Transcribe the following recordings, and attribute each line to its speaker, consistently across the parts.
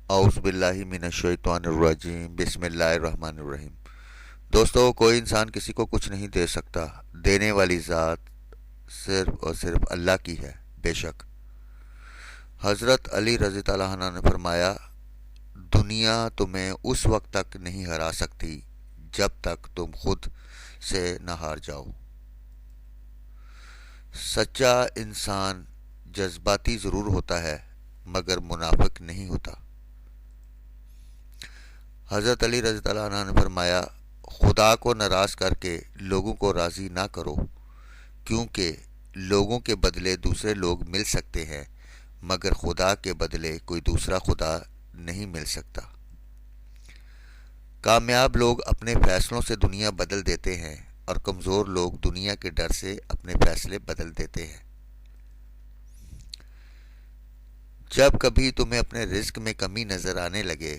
Speaker 1: اعوذ باللہ من الشیطان الرجیم بسم اللہ الرحمن الرحیم۔ دوستو، کوئی انسان کسی کو کچھ نہیں دے سکتا، دینے والی ذات صرف اور صرف اللہ کی ہے۔ بے شک حضرت علی رضی اللہ عنہ نے فرمایا، دنیا تمہیں اس وقت تک نہیں ہرا سکتی جب تک تم خود سے نہ ہار جاؤ۔ سچا انسان جذباتی ضرور ہوتا ہے مگر منافق نہیں ہوتا۔ حضرت علی رضی اللہ عنہ نے فرمایا، خدا کو ناراض کر کے لوگوں کو راضی نہ کرو، کیونکہ لوگوں کے بدلے دوسرے لوگ مل سکتے ہیں مگر خدا کے بدلے کوئی دوسرا خدا نہیں مل سکتا۔ کامیاب لوگ اپنے فیصلوں سے دنیا بدل دیتے ہیں اور کمزور لوگ دنیا کے ڈر سے اپنے فیصلے بدل دیتے ہیں۔ جب کبھی تمہیں اپنے رزق میں کمی نظر آنے لگے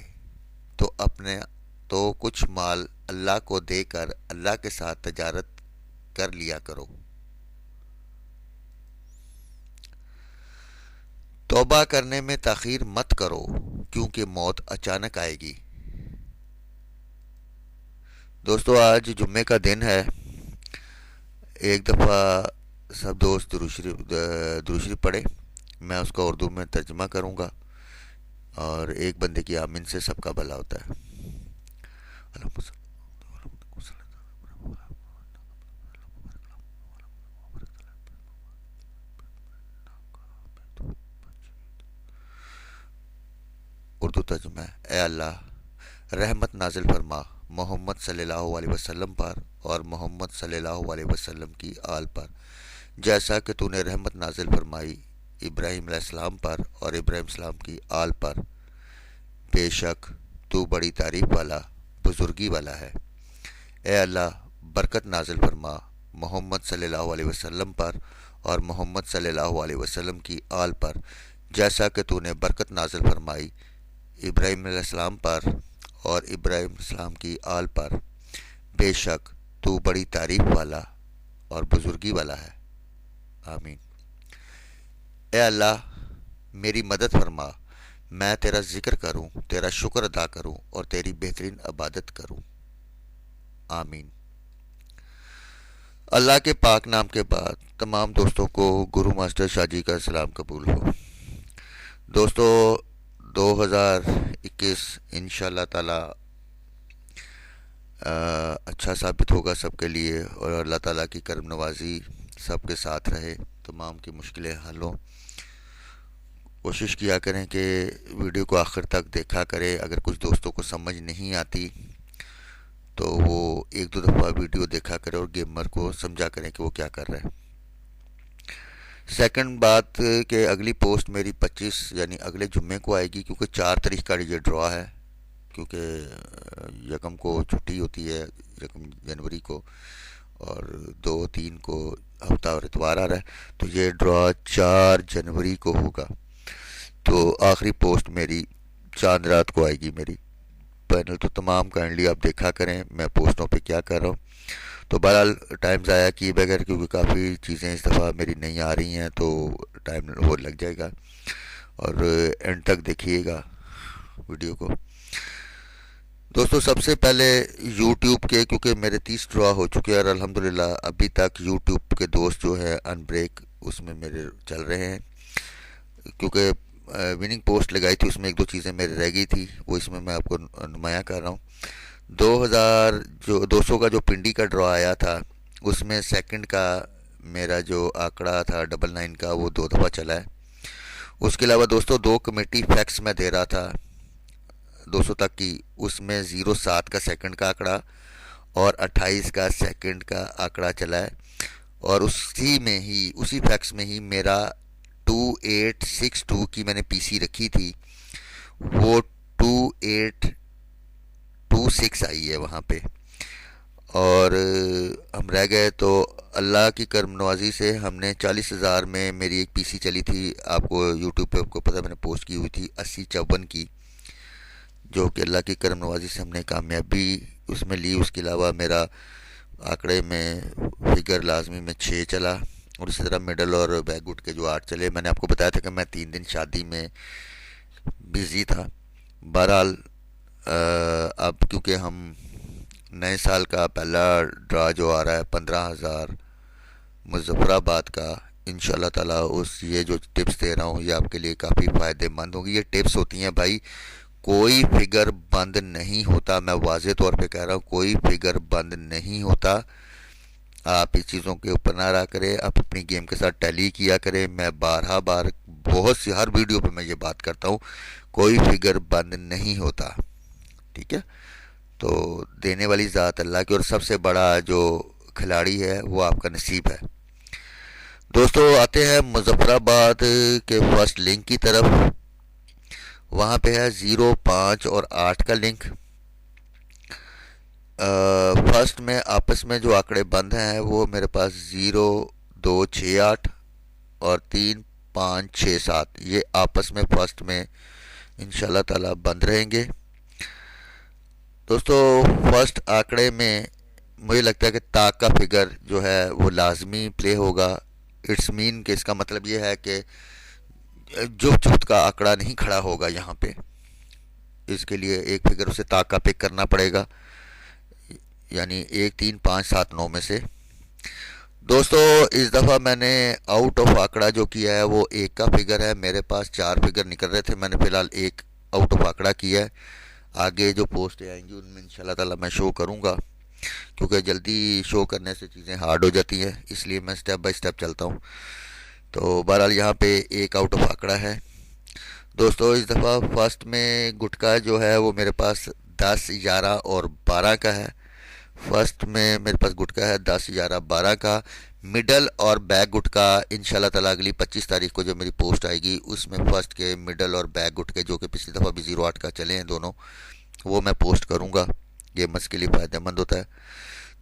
Speaker 1: تو کچھ مال اللہ کو دے کر اللہ کے ساتھ تجارت کر لیا کرو۔ توبہ کرنے میں تاخیر مت کرو، کیونکہ موت اچانک آئے گی۔ دوستو، آج جمعے کا دن ہے۔ ایک دفعہ سب دوست درود شریف پڑھے، میں اس کا اردو میں ترجمہ کروں گا، اور ایک بندے کی آمین سے سب کا بھلا ہوتا ہے۔ اردو ترجمہ ہے، اے اللہ، رحمت نازل فرما محمد صلی اللہ علیہ وسلم پر اور محمد صلی اللہ علیہ وسلم کی آل پر، جیسا کہ تو نے رحمت نازل فرمائی ابراہیم علیہ السلام پر اور ابراہیم السلام کی آل پر۔ بے شک تو بڑی تعریف والا، بزرگی والا ہے۔ اے اللہ، برکت نازل فرما محمد صلی اللہ علیہ وسلم پر اور محمد صلی اللہ علیہ وسلم کی آل پر، جیسا کہ تو نے برکت نازل فرمائی ابراہیم علیہ السلام پر اور ابراہیم السلام کی آل پر۔ بے شک تو بڑی تعریف والا اور بزرگی والا ہے۔ آمین۔ اے اللہ، میری مدد فرما، میں تیرا ذکر کروں، تیرا شکر ادا کروں اور تیری بہترین عبادت کروں۔ آمین۔ اللہ کے پاک نام کے بعد تمام دوستوں کو گرو ماسٹر شاہ جی کا سلام قبول ہو۔ دوستو، 2021 انشاءاللہ تعالی اچھا ثابت ہوگا سب کے لیے، اور اللہ تعالیٰ کی کرم نوازی سب کے ساتھ رہے، تمام کی مشکلیں حل ہوں۔ کوشش کیا کریں کہ ویڈیو کو آخر تک دیکھا کرے۔ اگر کچھ دوستوں کو سمجھ نہیں آتی تو وہ ایک دو دفعہ ویڈیو دیکھا کرے اور گیمر کو سمجھا کریں کہ وہ کیا کر رہا ہے۔ سیکنڈ بات کہ اگلی پوسٹ میری 25 یعنی اگلے جمعے کو آئے گی، کیونکہ 4 تاریخ کا یہ ڈرا ہے، کیونکہ یکم کو چھٹی ہوتی ہے، یکم جنوری کو، اور 2-3 کو ہفتہ اور اتوار آ رہا ہے، تو یہ ڈرا 4 جنوری کو ہوگا۔ تو آخری پوسٹ میری چاند رات کو آئے گی میری پینل، تو تمام کائنڈلی آپ دیکھا کریں میں پوسٹوں پہ کیا کر رہا ہوں۔ تو بہرحال ٹائم ضائع کیے بغیر، کیونکہ کافی چیزیں اس دفعہ میری نہیں آ رہی ہیں، تو ٹائم وہ لگ جائے گا، اور اینڈ تک دیکھیے گا ویڈیو کو۔ دوستو، سب سے پہلے یوٹیوب کے، کیونکہ میرے 30 ڈرا ہو چکے ہیں اور الحمدللہ ابھی تک یوٹیوب کے دوست جو ہے ان بریک اس میں میرے چل رہے ہیں، کیونکہ وننگ پوسٹ لگائی تھی، اس میں 1-2 چیزیں میرے رہ گئی تھی، وہ اس میں آپ کو نمایاں کر رہا ہوں۔ 200 کا جو پنڈی کا ڈرا آیا تھا، اس میں سیکنڈ کا میرا جو آنکڑا تھا 99 کا، وہ 2 دفعہ چلا ہے۔ اس کے علاوہ دوستو 2 کمیٹی فیکس میں دے رہا تھا 200 تک کی، اس میں 07 کا سیکنڈ کا آنکڑا اور 28 کا سیکنڈ کا آنکڑا چلا ہے، اور اسی فیکس میں ہی میرا 2862 کی میں نے پی سی رکھی تھی، وہ 2826 آئی ہے وہاں پہ، اور ہم رہ گئے۔ تو اللہ کی کرم نوازی سے ہم نے 40,000 میں میری ایک پی سی چلی تھی، آپ کو یوٹیوب پہ آپ کو پتہ میں نے پوسٹ کی ہوئی تھی 8054 کی، جو کہ اللہ کی کرم نوازی سے ہم نے کامیابی اس میں لی۔ اس کے علاوہ میرا آنکڑے میں فگر لازمی میں 6 چلا، اور اسی طرح مڈل اور بیک گٹ کے جو 8 چلے۔ میں نے آپ کو بتایا تھا کہ میں 3 دن شادی میں بزی تھا، بہرحال اب کیونکہ ہم نئے سال کا پہلا ڈرا جو آ رہا ہے 15,000 مظفر آباد کا، انشاءاللہ تعالیٰ یہ جو ٹپس دے رہا ہوں یہ آپ کے لیے کافی فائدہ مند ہوں گی. یہ ٹپس ہوتی ہیں بھائی، کوئی فگر بند نہیں ہوتا، میں واضح طور پہ کہہ رہا ہوں کوئی فگر بند نہیں ہوتا. آپ اس چیزوں کے اوپر نہ رہا کریں، آپ اپنی گیم کے ساتھ ٹیلی کیا کریں. میں بارہا بار بہت سی ہر ویڈیو پہ میں یہ بات کرتا ہوں، کوئی فگر بند نہیں ہوتا. ٹھیک ہے، تو دینے والی ذات اللہ کی، اور سب سے بڑا جو کھلاڑی ہے وہ آپ کا نصیب ہے. دوستو آتے ہیں مظفر آباد کے فرسٹ لنک کی طرف. وہاں پہ ہے 0 5 اور 8 کا لنک. فرسٹ میں آپس میں جو آنکڑے بند ہیں وہ میرے پاس 0 2 6 8 اور 3 5 6 7، یہ آپس میں فرسٹ میں انشاءاللہ تعالی بند رہیں گے. دوستو فرسٹ آنکڑے میں مجھے لگتا ہے کہ طاق کا فگر جو ہے وہ لازمی پلے ہوگا. اٹس مین کہ اس کا مطلب یہ ہے کہ جفت کا آنکڑا نہیں کھڑا ہوگا یہاں پہ. اس کے لیے ایک فگر اسے طاق کا پک کرنا پڑے گا، یعنی 1 3 5 7 9 میں سے. دوستو اس دفعہ میں نے آؤٹ آف آنکڑا جو کیا ہے وہ ایک کا فگر ہے. میرے پاس 4 فگر نکل رہے تھے، میں نے فی الحال ایک آؤٹ آف آنکڑا کیا ہے. آگے جو پوسٹیں آئیں گی ان میں انشاءاللہ تعالی میں شو کروں گا، کیونکہ جلدی شو کرنے سے چیزیں ہارڈ ہو جاتی ہیں، اس لیے میں سٹیپ بائی سٹیپ چلتا ہوں. تو بہرحال یہاں پہ ایک آؤٹ آف آنکڑا ہے. دوستو اس دفعہ فرسٹ میں گٹکا جو ہے وہ میرے پاس 10 11 اور 12 کا ہے. فرسٹ میں میرے پاس گٹکا ہے 10 11 12 کا. مڈل اور بیک گٹکا انشاءاللہ تعالیٰ اگلی 25 تاریخ کو جب میری پوسٹ آئے گی اس میں فرسٹ کے مڈل اور بیک گٹکے جو کہ پچھلی دفعہ بھی 08 کا چلے ہیں دونوں، وہ میں پوسٹ کروں گا. یہ مس کے لیے فائدہ مند ہوتا ہے.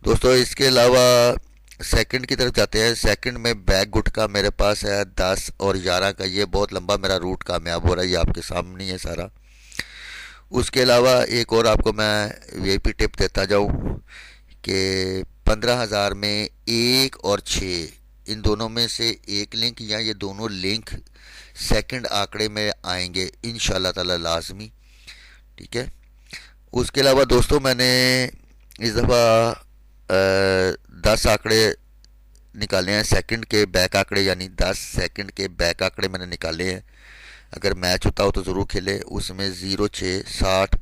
Speaker 1: دوستو اس کے علاوہ سیکنڈ کی طرف جاتے ہیں. سیکنڈ میں بیک گٹکا میرے پاس ہے 10 اور 11 کا. یہ بہت لمبا میرا روٹ کامیاب ہو رہا ہے، یہ آپ کے سامنے ہے سارا. اس کے علاوہ ایک اور آپ کو میں وی آئی پی ٹپ دیتا جاؤں کہ 15,000 میں 1 اور 6 ان دونوں میں سے ایک لنک یا یہ دونوں لنک سیکنڈ آنکڑے میں آئیں گے انشاءاللہ تعالی لازمی. ٹھیک ہے. اس کے علاوہ دوستوں میں نے اس دفعہ 10 آنکڑے نکالے ہیں سیکنڈ کے بیک آنکڑے، یعنی 10 سیکنڈ کے بیک آنکڑے میں نے نکالے ہیں. اگر میچ ہوتا ہو تو ضرور کھیلے. اس میں 0 6 60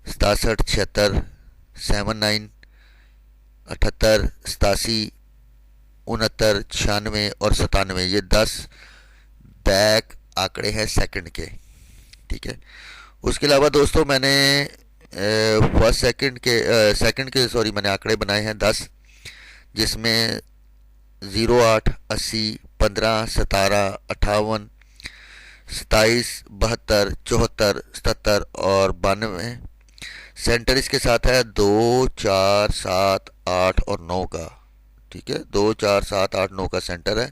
Speaker 1: 67 76 79 78 87 69 96 اور 97، یہ 10 بیک آنکڑے ہیں سیکنڈ کے. ٹھیک ہے. اس کے علاوہ دوستوں میں نے فرسٹ سیکنڈ کے میں نے آنکڑے بنائے ہیں 10، جس میں 0 8 80 15 17 58 27 72 74 77 اور 92. سینٹر اس کے ساتھ ہے 2 4 7 8 اور 9 کا. ٹھیک ہے، 2 4 7 8 9 کا سینٹر ہے.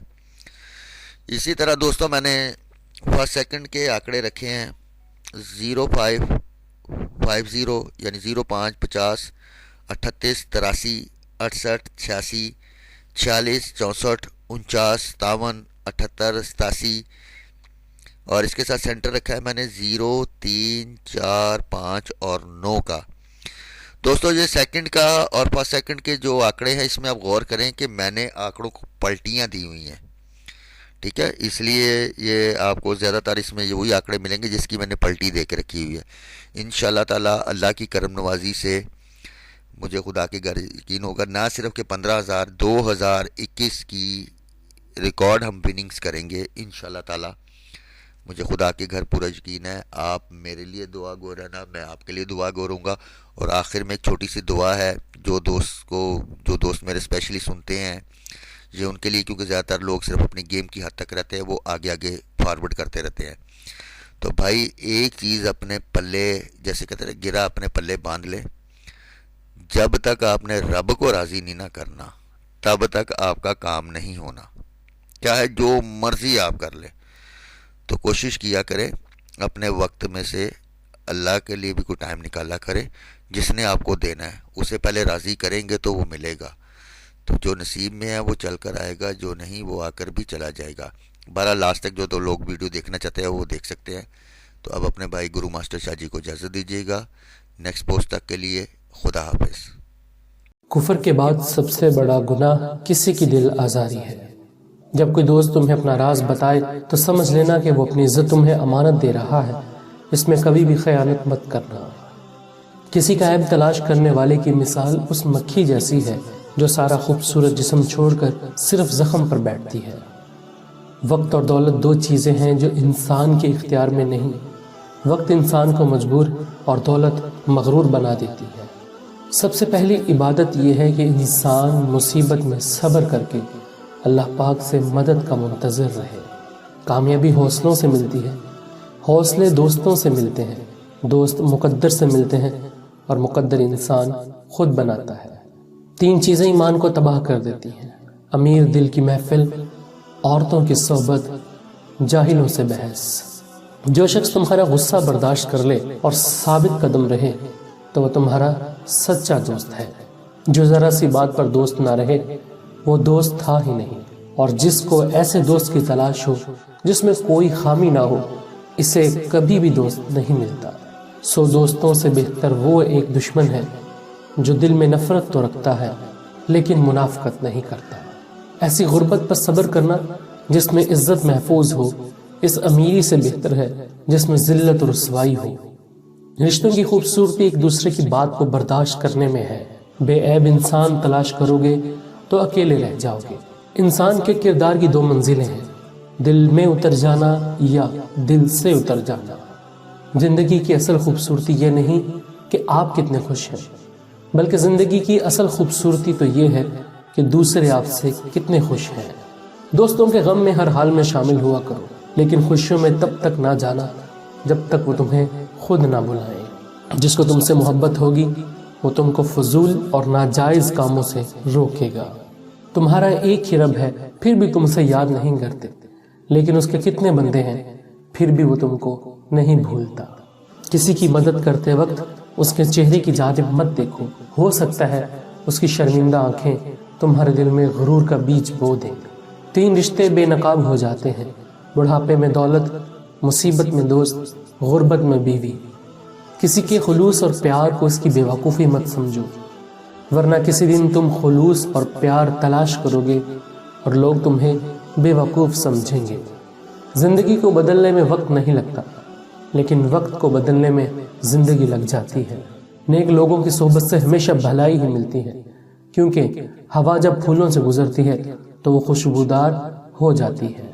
Speaker 1: اسی طرح دوستوں میں نے فرسٹ سیکنڈ کے آنکڑے رکھے ہیں 0 5 50 یعنی 0 5 50 38 83 68 86 46 64 49 57 78 87، اور اس کے ساتھ سینٹر رکھا ہے میں نے 0 3 4 5 اور 9 کا. دوستو یہ سیکنڈ کا اور فرسٹ سیکنڈ کے جو آنکڑے ہیں اس میں آپ غور کریں کہ میں نے آنکڑوں کو پلٹیاں دی ہوئی ہیں. ٹھیک ہے، اس لیے یہ آپ کو زیادہ تر اس میں وہی آنکڑے ملیں گے جس کی میں نے پلٹی دے کے رکھی ہوئی ہے. انشاءاللہ تعالی اللہ کی کرم نوازی سے مجھے خدا کے گھر یقین ہوگا، نہ صرف کہ 15,000 2021 کی ریکارڈ ہم وننگز کریں گے انشاءاللہ تعالی. مجھے خدا کے گھر پورا یقین ہے. آپ میرے لیے دعا گو رہنا، میں آپ کے لیے دعا گو رہوں گا. اور آخر میں ایک چھوٹی سی دعا ہے جو دوست میرے اسپیشلی سنتے ہیں، یہ ان کے لیے، کیونکہ زیادہ تر لوگ صرف اپنی گیم کی حد تک رہتے ہیں، وہ آگے آگے فارورڈ کرتے رہتے ہیں. تو بھائی ایک چیز اپنے پلے، جیسے کہتے ہیں گرا اپنے پلے باندھ لے. جب تک آپ نے رب کو راضی نہیں نہ کرنا تب تک آپ کا کام نہیں ہونا، چاہے جو مرضی آپ کر لیں. تو کوشش کیا کرے اپنے وقت میں سے اللہ کے لیے بھی کوئی ٹائم نکالا کرے. جس نے آپ کو دینا ہے اسے پہلے راضی کریں گے تو وہ ملے گا. تو جو نصیب میں ہے وہ چل کر آئے گا، جو نہیں وہ آ کر بھی چلا جائے گا. بہرحال لاسٹ تک جو دو لوگ ویڈیو دیکھنا چاہتے ہیں وہ دیکھ سکتے ہیں. تو اب اپنے بھائی گرو ماسٹر شاہ جی کو اجازت دیجیے گا. نیکسٹ پوسٹ تک کے لیے خدا حافظ.
Speaker 2: کفر کے بعد سب سے بڑا گناہ کسی کی دل آزاری ہے. جب کوئی دوست تمہیں اپنا راز بتائے تو سمجھ لینا کہ وہ اپنی عزت تمہیں امانت دے رہا ہے. اس میں کبھی بھی خیانت مت کرنا. کسی کا عیب تلاش کرنے والے کی مثال اس مکھی جیسی ہے جو سارا خوبصورت جسم چھوڑ کر صرف زخم پر بیٹھتی ہے. وقت اور دولت دو چیزیں ہیں جو انسان کے اختیار میں نہیں. وقت انسان کو مجبور اور دولت مغرور بنا دیتی ہے. سب سے پہلی عبادت یہ ہے کہ انسان مصیبت میں صبر کر کے اللہ پاک سے مدد کا منتظر رہے. کامیابی حوصلوں سے ملتی ہے، حوصلے دوستوں سے ملتے ہیں، دوست مقدر سے ملتے ہیں اور مقدر انسان خود بناتا ہے. 3 چیزیں ایمان کو تباہ کر دیتی ہیں: امیر دل کی محفل، عورتوں کی صحبت، جاہلوں سے بحث. جو شخص تمہارا غصہ برداشت کر لے اور ثابت قدم رہے تو وہ تمہارا سچا دوست ہے. جو ذرا سی بات پر دوست نہ رہے وہ دوست تھا ہی نہیں. اور جس کو ایسے دوست کی تلاش ہو جس میں کوئی خامی نہ ہو، اسے کبھی بھی دوست نہیں ملتا. 100 دوستوں سے بہتر وہ ایک دشمن ہے جو دل میں نفرت تو رکھتا ہے لیکن منافقت نہیں کرتا. ایسی غربت پر صبر کرنا جس میں عزت محفوظ ہو اس امیری سے بہتر ہے جس میں ذلت اور رسوائی ہو. رشتوں کی خوبصورتی ایک دوسرے کی بات کو برداشت کرنے میں ہے. بے عیب انسان تلاش کرو گے تو اکیلے رہ جاؤ گے. انسان کے کردار کی 2 منزلیں ہیں: دل میں اتر جانا یا دل سے اتر جانا. زندگی کی اصل خوبصورتی یہ نہیں کہ آپ کتنے خوش ہیں، بلکہ زندگی کی اصل خوبصورتی تو یہ ہے کہ دوسرے آپ سے کتنے خوش ہیں. دوستوں کے غم میں ہر حال میں شامل ہوا کرو، لیکن خوشیوں میں تب تک نہ جانا جب تک وہ تمہیں خود نہ بلائیں. جس کو تم سے محبت ہوگی وہ تم کو فضول اور ناجائز کاموں سے روکے گا. تمہارا ایک ہی رب ہے پھر بھی تم سے یاد نہیں کرتے، لیکن اس کے کتنے بندے ہیں پھر بھی وہ تم کو نہیں بھولتا. کسی کی مدد کرتے وقت اس کے چہرے کی جانب مت دیکھو، ہو سکتا ہے اس کی شرمندہ آنکھیں تمہارے دل میں غرور کا بیج بو دیں. 3 رشتے بے نقاب ہو جاتے ہیں: بڑھاپے میں دولت، مصیبت میں دوست، غربت میں بیوی. کسی کے خلوص اور پیار کو اس کی بیوقوفی مت سمجھو، ورنہ کسی دن تم خلوص اور پیار تلاش کرو گے اور لوگ تمہیں بیوقوف سمجھیں گے. زندگی کو بدلنے میں وقت نہیں لگتا، لیکن وقت کو بدلنے میں زندگی لگ جاتی ہے. نیک لوگوں کی صحبت سے ہمیشہ بھلائی ہی ملتی ہے، کیونکہ ہوا جب پھولوں سے گزرتی ہے تو وہ خوشبودار ہو جاتی ہے.